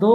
2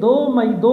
2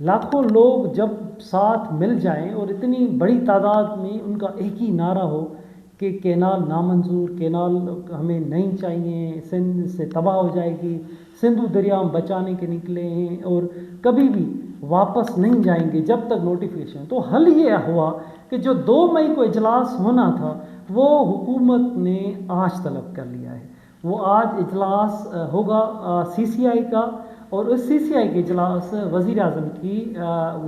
لاکھوں لوگ جب ساتھ مل جائیں اور اتنی بڑی تعداد میں ان کا ایک ہی نعرہ ہو کہ کینال نامنظور، کینال ہمیں نہیں چاہیے، سندھ سے تباہ ہو جائے گی، سندھو دریا ہم بچانے کے نکلے ہیں اور کبھی بھی واپس نہیں جائیں گے جب تک نوٹیفیکیشن. تو حل یہ ہوا کہ جو 2 مئی کو اجلاس ہونا تھا وہ حکومت نے آج طلب کر لیا ہے. وہ آج اجلاس ہوگا سی سی آئی کا، اور اس سی سی آئی کے اجلاس وزیر اعظم کی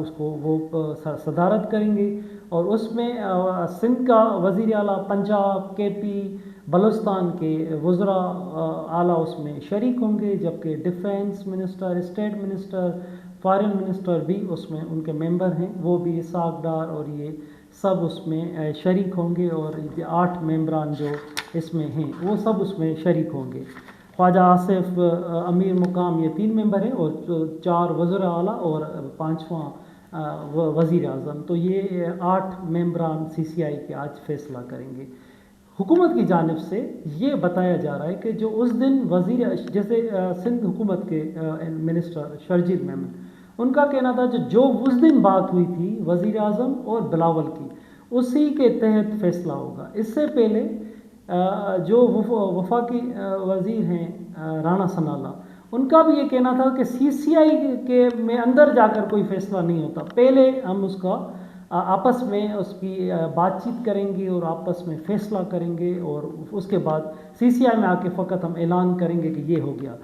اس کو وہ صدارت کریں گے، اور اس میں سندھ کا وزیر اعلیٰ، پنجاب، کے پی، بلوچستان کے وزراء اعلیٰ اس میں شریک ہوں گے، جبکہ defence minister, state minister, foreign minister بھی اس میں ان کے ممبر ہیں، وہ بھی اسحاق ڈار اور یہ سب اس میں شریک ہوں گے، اور 8 ممبران جو اس میں ہیں وہ سب اس میں شریک ہوں گے. خواجہ آصف امیر مقام یہ 3 ممبر ہیں، اور 4 وزراء اعلیٰ اور 5واں وزیر اعظم. تو یہ 8 ممبران سی سی آئی کے آج فیصلہ کریں گے. حکومت کی جانب سے یہ بتایا جا رہا ہے کہ جو اس دن جیسے سندھ حکومت کے منسٹر شرجیل میمن، ان کا کہنا تھا جو اس دن بات ہوئی تھی وزیر اعظم اور بلاول کی، اسی کے تحت فیصلہ ہوگا. اس سے پہلے جو وفاقی وزیر ہیں رانا ثناءاللہ، ان کا بھی یہ کہنا تھا کہ سی سی آئی کے میں اندر جا کر کوئی فیصلہ نہیں ہوتا، پہلے ہم اس کا آپس میں اس کی بات چیت کریں گے اور آپس میں فیصلہ کریں گے، اور اس کے بعد سی سی آئی میں آ کے فقط ہم اعلان کریں گے کہ یہ ہو گیا.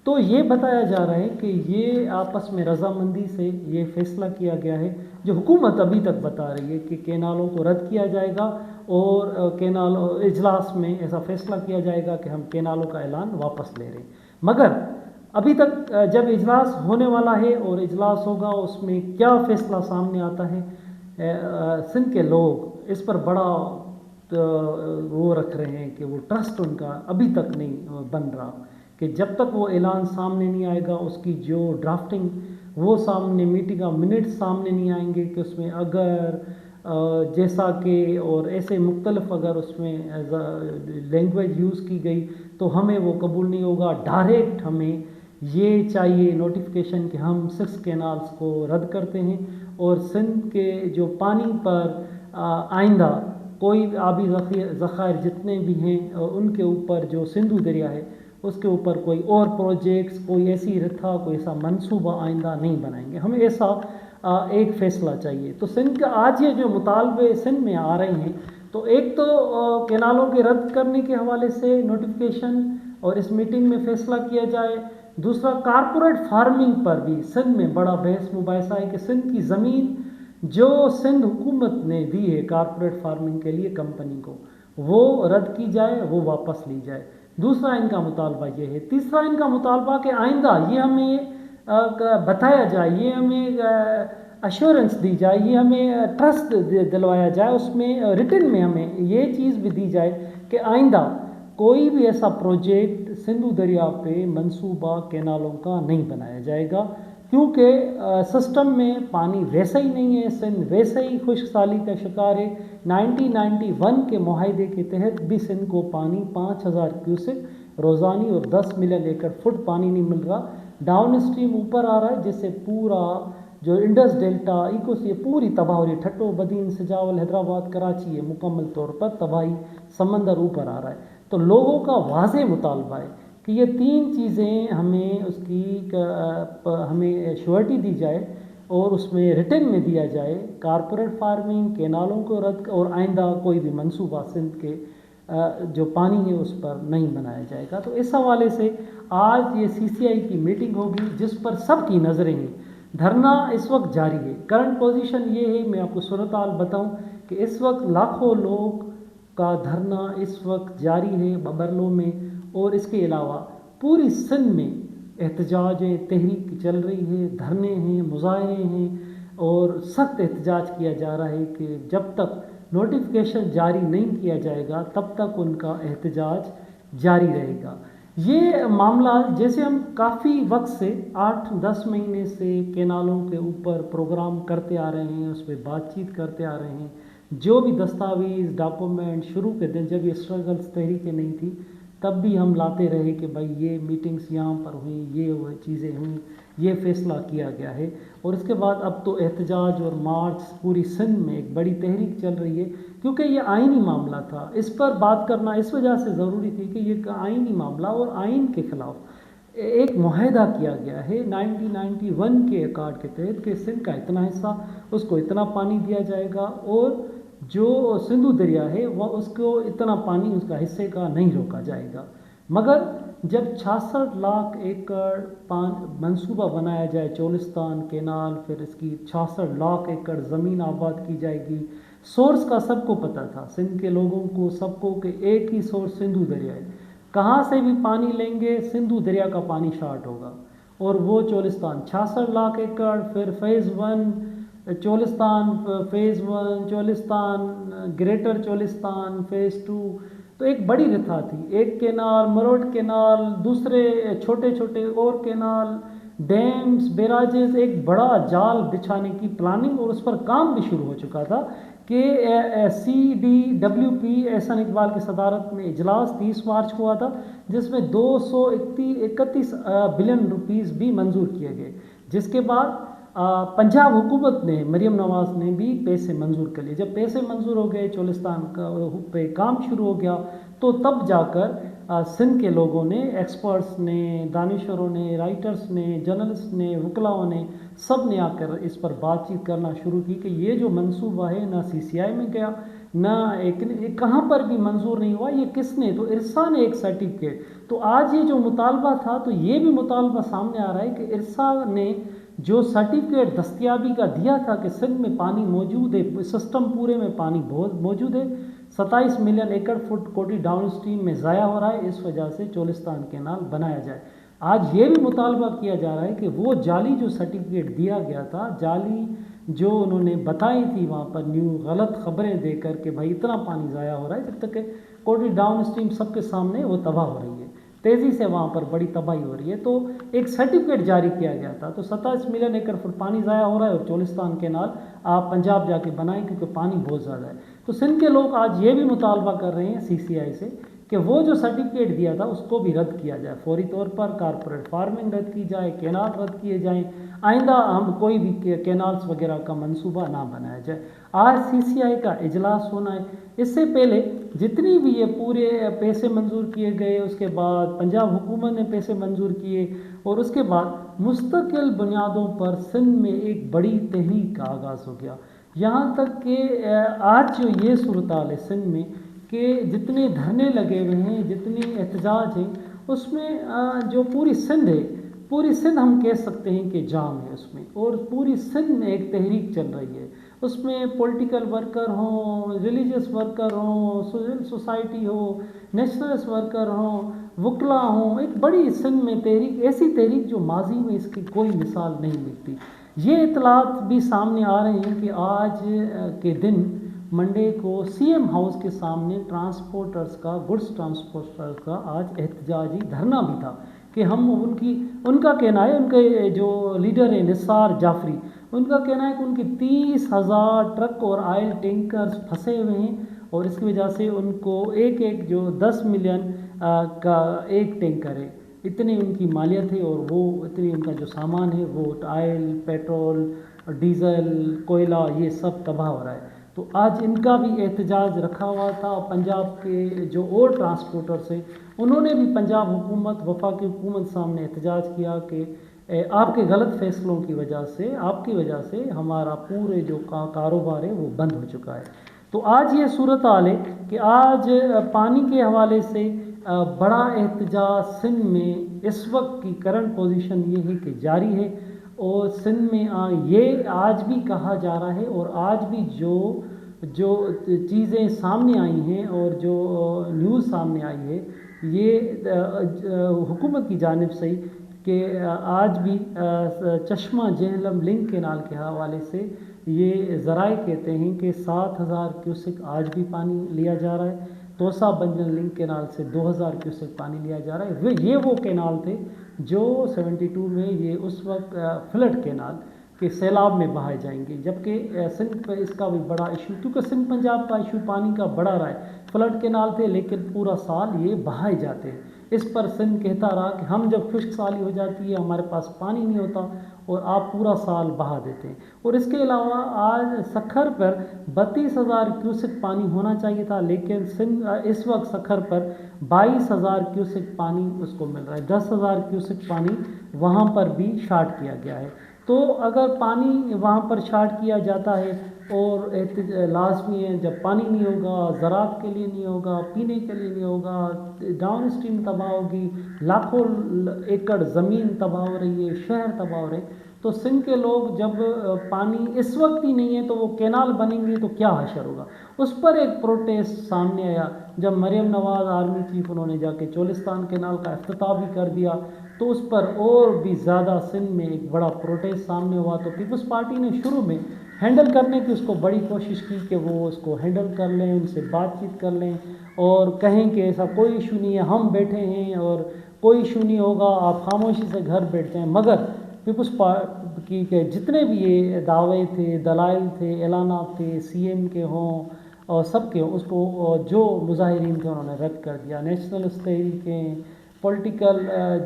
تو یہ بتایا جا رہا ہے کہ یہ آپس میں رضامندی سے یہ فیصلہ کیا گیا ہے. جو حکومت ابھی تک بتا رہی ہے کہ کینالوں کو رد کیا جائے گا، اور کینال اجلاس میں ایسا فیصلہ کیا جائے گا کہ ہم کینالوں کا اعلان واپس لے رہے ہیں. مگر ابھی تک جب اجلاس ہونے والا ہے اور اجلاس ہوگا، اس میں کیا فیصلہ سامنے آتا ہے، سندھ کے لوگ اس پر بڑا وہ رکھ رہے ہیں کہ وہ ٹرسٹ ان کا ابھی تک نہیں بن رہا، کہ جب تک وہ اعلان سامنے نہیں آئے گا، اس کی جو ڈرافٹنگ وہ سامنے، میٹنگ کا منٹ سامنے نہیں آئیں گے کہ اس میں اگر جیسا کہ اور ایسے مختلف اگر اس میں لینگویج یوز کی گئی تو ہمیں وہ قبول نہیں ہوگا. ڈائریکٹ ہمیں یہ چاہیے نوٹیفیکیشن کہ ہم 6 کینالز کو رد کرتے ہیں، اور سندھ کے جو پانی پر آئندہ کوئی آبی ذخائر جتنے بھی ہیں ان کے اوپر جو سندھو دریا ہے اس کے اوپر کوئی اور پروجیکٹس، کوئی ایسی رتھا، کوئی ایسا منصوبہ آئندہ نہیں بنائیں گے. ہمیں ایسا ایک فیصلہ چاہیے. تو سندھ کا آج یہ جو مطالبے سندھ میں آ رہے ہیں، تو ایک تو کینالوں کے رد کرنے کے حوالے سے نوٹیفیکیشن اور اس میٹنگ میں فیصلہ کیا جائے. دوسرا کارپوریٹ فارمنگ پر بھی سندھ میں بڑا بحث مباحثہ ہے کہ سندھ کی زمین جو سندھ حکومت نے دی ہے کارپوریٹ فارمنگ کے لیے کمپنی کو، وہ رد کی جائے، وہ واپس لی جائے. دوسرا ان کا مطالبہ یہ ہے. تیسرا ان کا مطالبہ کہ آئندہ یہ ہمیں بتایا جائے، یہ ہمیں ایشورنس دی جائے، یہ ہمیں ٹرسٹ دلوایا جائے، اس میں ریٹن میں ہمیں یہ چیز بھی دی جائے کہ آئندہ کوئی بھی ایسا پروجیکٹ سندھو دریا پہ منصوبہ کینالوں کا نہیں بنایا جائے گا، کیونکہ سسٹم میں پانی ویسا ہی نہیں ہے. سندھ ویسے ہی خشک سالی کا شکار ہے. 1991 کے معاہدے کے تحت بھی سندھ کو پانی 5000 کیوسک روزانی اور 10 ملین ایکڑ فٹ پانی نہیں مل رہا. ڈاؤن اسٹریم اوپر آ رہا ہے، جس سے پورا جو انڈس ڈیلٹا یہ پوری تباہ ہو رہی ہے. ٹھٹو، بدین، سجاول، حیدرآباد، کراچی، یہ مکمل طور پر تباہی، سمندر اوپر آ رہا ہے. تو لوگوں کا واضح مطالبہ ہے کہ یہ 3 چیزیں ہمیں اس کی ہمیں شیورٹی دی جائے اور اس میں ریٹن میں دیا جائے. کارپوریٹ فارمنگ، کینالوں کو رد، اور آئندہ کوئی بھی منصوبہ سندھ کے جو پانی ہے اس پر نہیں بنایا جائے گا. تو اس حوالے سے آج یہ سی سی آئی کی میٹنگ ہوگی جس پر سب کی نظریں ہیں. دھرنا اس وقت جاری ہے. کرنٹ پوزیشن یہ ہے، میں آپ کو صورتحال بتاؤں کہ اس وقت لاکھوں لوگ کا دھرنا اس وقت جاری ہے ببرلو میں، اور اس کے علاوہ پوری سندھ میں احتجاج تحریک چل رہی ہے، دھرنے ہیں، مظاہرے ہیں، اور سخت احتجاج کیا جا رہا ہے کہ جب تک نوٹیفیکیشن جاری نہیں کیا جائے گا تب تک ان کا احتجاج جاری رہے گا. یہ معاملہ جیسے ہم کافی وقت سے 8-10 مہینے سے کینالوں کے اوپر پروگرام کرتے آ رہے ہیں، اس پہ بات چیت کرتے آ رہے ہیں. جو بھی دستاویز، ڈاکومنٹ شروع کے دن جب یہ اسٹرگلس تحریکیں نہیں تھی تب بھی ہم لاتے رہے کہ بھائی یہ میٹنگز یہاں پر ہوئیں، یہ چیزیں ہوئیں، یہ فیصلہ کیا گیا ہے، اور اس کے بعد اب تو احتجاج اور مارچ پوری سندھ میں ایک بڑی تحریک چل رہی ہے، کیونکہ یہ آئینی معاملہ تھا۔ اس پر بات کرنا اس وجہ سے ضروری تھی کہ یہ آئینی معاملہ اور آئین کے خلاف ایک معاہدہ کیا گیا ہے 1991 کے ایکارڈ کے تحت کہ سندھ کا اتنا حصہ اس کو اتنا پانی دیا جائے گا، اور جو سندھو دریا ہے وہ اس کو اتنا پانی اس کا حصے کا نہیں روکا جائے گا۔ مگر جب 66 لاکھ ایکڑ منصوبہ بنایا جائے چولستان کینال، پھر اس کی 66 لاکھ ایکڑ زمین آباد کی جائے گی، سورس کا سب کو پتہ تھا، سندھ کے لوگوں کو سب کو، کہ ایک ہی سورس سندھو دریا ہے، کہاں سے بھی پانی لیں گے سندھو دریا کا پانی شارٹ ہوگا، اور وہ چولستان 66 لاکھ ایکڑ، پھر phase 1 Cholistan, phase 1 Cholistan, greater Cholistan, phase 2، تو ایک بڑی رتھا تھی، ایک کینال، مروٹ کینال، دوسرے چھوٹے چھوٹے اور کینال، ڈیمز، بیراجز، ایک بڑا جال بچھانے کی پلاننگ اور اس پر کام بھی شروع ہو چکا تھا کہ CDWP احسان اقبال کی صدارت میں اجلاس 30 مارچ کو ہوا تھا، جس میں 231 بلین روپیز بھی منظور کیے گئے، جس کے بعد پنجاب حکومت نے، مریم نواز نے بھی پیسے منظور کر لیے۔ جب پیسے منظور ہو گئے، چولستان کا پہ کام شروع ہو گیا، تو تب جا کر سندھ کے لوگوں نے، ایکسپرٹس نے، دانشوروں نے، رائٹرز نے، جرنلسٹ نے، وکلاؤں نے، سب نے آ کر اس پر بات چیت کرنا شروع کی کہ یہ جو منصوبہ ہے نہ CCI میں گیا، نہ کہاں پر بھی منظور نہیں ہوا، یہ کس نے؟ تو ارسا نے ایک سرٹیفکیٹ، تو آج یہ جو مطالبہ تھا، تو یہ بھی مطالبہ سامنے آ رہا ہے کہ ارسا نے جو سرٹیفکیٹ دستیابی کا دیا تھا کہ سندھ میں پانی موجود ہے، سسٹم پورے میں پانی بہت موجود ہے، 27 ملین ایکڑ فٹ کوٹی ڈاؤن اسٹریم میں ضائع ہو رہا ہے، اس وجہ سے چولستان کینال بنایا جائے۔ آج یہ بھی مطالبہ کیا جا رہا ہے کہ وہ جعلی جو سرٹیفکیٹ دیا گیا تھا، جعلی جو انہوں نے بتائی تھی وہاں پر غلط خبریں دے کر کہ بھائی اتنا پانی ضائع ہو رہا ہے، جب تک کہ کوٹی ڈاؤن اسٹریم سب کے سامنے وہ تباہ ہو رہی ہے، تیزی سے وہاں پر بڑی تباہی ہو رہی ہے، تو ایک سرٹیفکیٹ جاری کیا گیا تھا، تو 27 ملین ایکڑ فٹ پانی ضائع ہو رہا ہے، اور چولستان کینال آپ پنجاب جا کے بنائیں کیونکہ پانی بہت زیادہ ہے۔ تو سندھ کے لوگ آج یہ بھی مطالبہ کر رہے ہیں CCI سے کہ وہ جو سرٹیفکیٹ دیا تھا اس کو بھی رد کیا جائے، فوری طور پر کارپوریٹ فارمنگ رد کی جائے، کینال رد کیے جائیں، آئندہ ہم کوئی بھی کینالز وغیرہ کا منصوبہ نہ بنایا جائے۔ آج CCI کا اجلاس ہونا ہے، اس سے پہلے جتنی بھی یہ پورے پیسے منظور کیے گئے، اس کے بعد پنجاب حکومت نے پیسے منظور کیے، اور اس کے بعد مستقل بنیادوں پر سندھ میں ایک بڑی تحریک کا آغاز ہو گیا، یہاں تک کہ آج جو یہ صورتحال ہے سندھ میں کہ جتنے دھرنے لگے ہوئے ہیں، جتنے احتجاج ہیں، اس میں جو پوری سندھ ہے، پوری سندھ ہم کہہ سکتے ہیں کہ جام ہے اس میں، اور پوری سندھ میں ایک تحریک چل رہی ہے، اس میں پولیٹیکل ورکر ہوں، ریلیجیس ورکر ہوں، سول سوسائٹی ہو، نیشنلسٹ ورکر ہوں، وکلا ہوں، ایک بڑی سندھ میں تحریک، ایسی تحریک جو ماضی میں اس کی کوئی مثال نہیں ملتی۔ یہ اطلاعات بھی سامنے آ رہے ہیں کہ آج کے دن منڈے کو CM ہاؤس کے سامنے ٹرانسپورٹرز کا، گڈس ٹرانسپورٹرز کا آج احتجاجی دھرنا بھی تھا کہ ہم ان کا کہنا ہے، ان کے جو لیڈر ہیں نثار جعفری، ان کا کہنا ہے کہ ان کی 30,000 ٹرک اور آئل ٹینکرز پھنسے ہوئے ہیں، اور اس کی وجہ سے ان کو ایک جو 10 ملین کا ایک ٹینکر ہے، اتنی ان کی مالیت ہے، اور وہ اتنی ان کا جو سامان ہے وہ آئل، پیٹرول، ڈیزل، کوئلہ، یہ سب تباہ ہو رہا ہے۔ تو آج ان کا بھی احتجاج رکھا ہوا تھا، پنجاب کے جو اور ٹرانسپورٹرز ہیں انہوں نے بھی پنجاب حکومت، وفاقی حکومت سامنے احتجاج کیا کہ آپ کے غلط فیصلوں کی وجہ سے، آپ کی وجہ سے ہمارا پورے جو کاروبار ہے وہ بند ہو چکا ہے۔ تو آج یہ صورتحال ہے کہ آج پانی کے حوالے سے بڑا احتجاج سندھ میں اس وقت کی کرنٹ پوزیشن یہ ہے کہ جاری ہے، اور سندھ میں یہ آج بھی کہا جا رہا ہے، اور آج بھی جو چیزیں سامنے آئی ہیں اور جو نیوز سامنے آئی ہے یہ حکومت کی جانب سے کہ آج بھی چشمہ جہلم لنک کینال کے حوالے سے یہ ذرائع کہتے ہیں کہ 7,000 کیوسک آج بھی پانی لیا جا رہا ہے، توسا بنجن لنک کینال سے 2,000 کیوسک پانی لیا جا رہا ہے۔ یہ وہ کینال تھے جو 72 میں یہ اس وقت فلڈ کینال کے سیلاب میں بہائے جائیں گے، جبکہ سندھ پہ اس کا بھی بڑا ایشو، کیونکہ سندھ پنجاب کا ایشو پانی کا بڑا رہا ہے، فلڈ کینال تھے لیکن پورا سال یہ بہائے جاتے ہیں، اس پر سندھ کہتا رہا کہ ہم جب خشک سالی ہو جاتی ہے ہمارے پاس پانی نہیں ہوتا اور آپ پورا سال بہا دیتے ہیں. اور اس کے علاوہ آج سکھر پر 32,000 کیوسک پانی ہونا چاہیے تھا، لیکن سندھ اس وقت سکھر پر 22,000 کیوسک پانی اس کو مل رہا ہے. 10,000 کیوسک پانی وہاں پر بھی شارٹ کیا گیا ہے. تو اگر پانی وہاں پر شارٹ کیا جاتا ہے اور لازمی ہے جب پانی نہیں ہوگا، زراعت کے لیے نہیں ہوگا، پینے کے لیے نہیں ہوگا، ڈاؤن اسٹریم تباہ ہوگی، لاکھوں ایکڑ زمین تباہ ہو رہی ہے، شہر تباہ ہو رہے ہیں. تو سندھ کے لوگ جب پانی اس وقت ہی نہیں ہے تو وہ کینال بنیں گے تو کیا حشر ہوگا. اس پر ایک پروٹیسٹ سامنے آیا جب مریم نواز آرمی چیف انہوں نے جا کے چولستان کینال کا افتتاح بھی کر دیا، تو اس پر اور بھی زیادہ سندھ میں ایک بڑا پروٹیسٹ سامنے ہوا. تو پیپلز پارٹی نے شروع میں ہینڈل کرنے کی اس کو بڑی کوشش کی کہ وہ اس کو ہینڈل کر لیں، ان سے بات چیت کر لیں اور کہیں کہ ایسا کوئی ایشو نہیں ہے، ہم بیٹھے ہیں اور کوئی ایشو نہیں ہوگا، آپ خاموشی سے گھر بیٹھ جائیں. مگر پیپلز پارٹی کے جتنے بھی یہ دعوے تھے، دلائل تھے، اعلانات تھے، سی ایم کے ہوں اور سب کے ہوں، اس کو جو مظاہرین تھے انہوں نے رد کر دیا. نیشنلسٹ تحریکیں، پولیٹیکل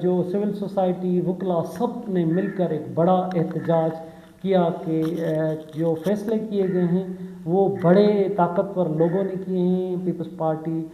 جو سول سوسائٹی، وکلا، سب نے مل کر ایک بڑا احتجاج کیا کہ جو فیصلے کیے گئے ہیں وہ بڑے طاقتور لوگوں نے کیے ہیں. پیپلز پارٹی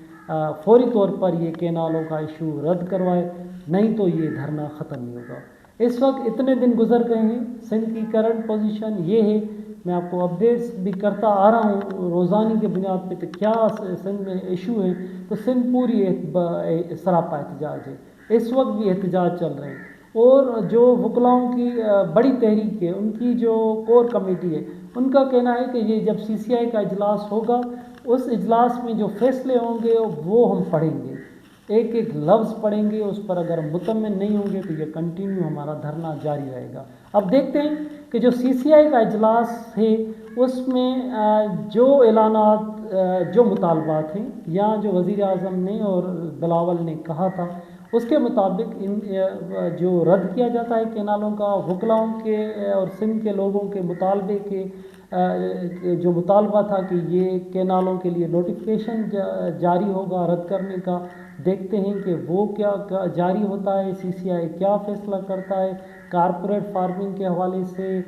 فوری طور پر یہ کینالوں کا ایشو رد کروائے، نہیں تو یہ دھرنا ختم نہیں ہوگا. اس وقت اتنے دن گزر گئے ہیں، سندھ کی کرنٹ پوزیشن یہ ہے. میں آپ کو اپڈیٹس بھی کرتا آ رہا ہوں روزانہ کے بنیاد پہ کہ کیا سندھ میں ایشو ہے. تو سندھ پوری ایک سراپا احتجاج ہے، اس وقت بھی احتجاج چل رہے ہیں. اور جو وکلاؤں کی بڑی تحریک ہے، ان کی جو کور کمیٹی ہے، ان کا کہنا ہے کہ یہ جب CCI کا اجلاس ہوگا اس اجلاس میں جو فیصلے ہوں گے وہ ہم پڑھیں گے، ایک ایک لفظ پڑھیں گے. اس پر اگر ہم مطمئن نہیں ہوں گے تو یہ کنٹینیو ہمارا دھرنا جاری رہے گا. اب دیکھتے ہیں کہ جو CCI کا اجلاس ہے اس میں جو اعلانات، جو مطالبات ہیں یا جو وزیر اعظم نے اور بلاول نے کہا تھا اس کے مطابق جو رد کیا جاتا ہے کینالوں کا، وکلاؤں کے اور سندھ کے لوگوں کے مطالبے کے جو مطالبہ تھا کہ یہ کینالوں کے لیے نوٹیفیکیشن جاری ہوگا رد کرنے کا. دیکھتے ہیں کہ وہ کیا جاری ہوتا ہے، CCI کیا فیصلہ کرتا ہے. کارپوریٹ فارمنگ کے حوالے سے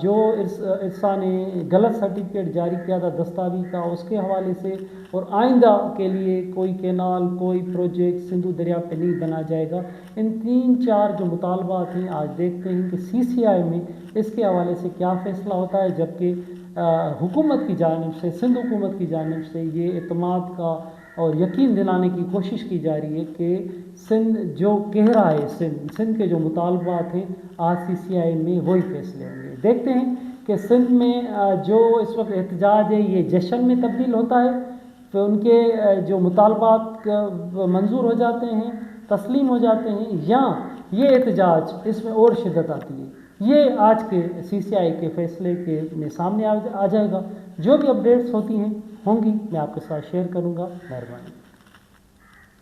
جو ارسا نے غلط سرٹیفکیٹ جاری کیا تھا دستاویز کا، اس کے حوالے سے، اور آئندہ کے لیے کوئی کینال، کوئی پروجیکٹ سندھو دریا پہ نہیں بنا جائے گا. ان 3-4 جو مطالبات ہیں آج دیکھتے ہیں کہ CCI میں اس کے حوالے سے کیا فیصلہ ہوتا ہے. جبکہ حکومت کی جانب سے، سندھ حکومت کی جانب سے یہ اعتماد کا اور یقین دلانے کی کوشش کی جا رہی ہے کہ سندھ جو کہہ رہا ہے، سندھ کے جو مطالبات ہیں آج CCI میں وہی فیصلے ہوں گے. دیکھتے ہیں کہ سندھ میں جو اس وقت احتجاج ہے یہ جشن میں تبدیل ہوتا ہے، پھر ان کے جو مطالبات منظور ہو جاتے ہیں، تسلیم ہو جاتے ہیں، یا یہ احتجاج اس میں اور شدت آتی ہے. یہ آج کے CCI کے فیصلے کے میں سامنے آ جائے گا. جو بھی اپڈیٹس ہوتی ہیں ہوں گی میں آپ کے ساتھ شیئر کروں گا. مہربانی.